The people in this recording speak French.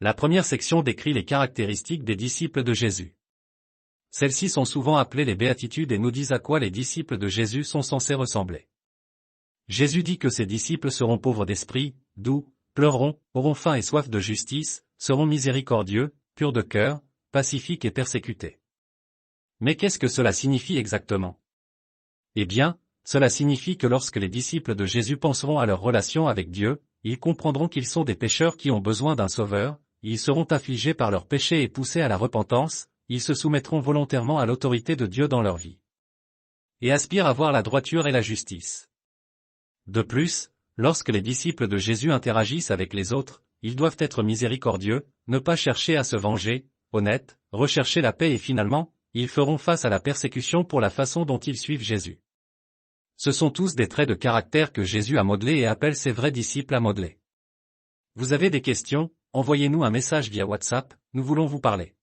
La première section décrit les caractéristiques des disciples de Jésus. Celles-ci sont souvent appelées les béatitudes et nous disent à quoi les disciples de Jésus sont censés ressembler. Jésus dit que ses disciples seront pauvres d'esprit, doux, pleureront, auront faim et soif de justice, seront miséricordieux, purs de cœur, pacifiques et persécutés. Mais qu'est-ce que cela signifie exactement? Eh bien, cela signifie que lorsque les disciples de Jésus penseront à leur relation avec Dieu, ils comprendront qu'ils sont des pécheurs qui ont besoin d'un sauveur, ils seront affligés par leurs péchés et poussés à la repentance, ils se soumettront volontairement à l'autorité de Dieu dans leur vie. Et aspirent à voir la droiture et la justice. De plus, lorsque les disciples de Jésus interagissent avec les autres, ils doivent être miséricordieux, ne pas chercher à se venger, honnêtes, rechercher la paix et finalement, ils feront face à la persécution pour la façon dont ils suivent Jésus. Ce sont tous des traits de caractère que Jésus a modelés et appelle ses vrais disciples à modeler. Vous avez des questions? Envoyez-nous un message via WhatsApp, nous voulons vous parler.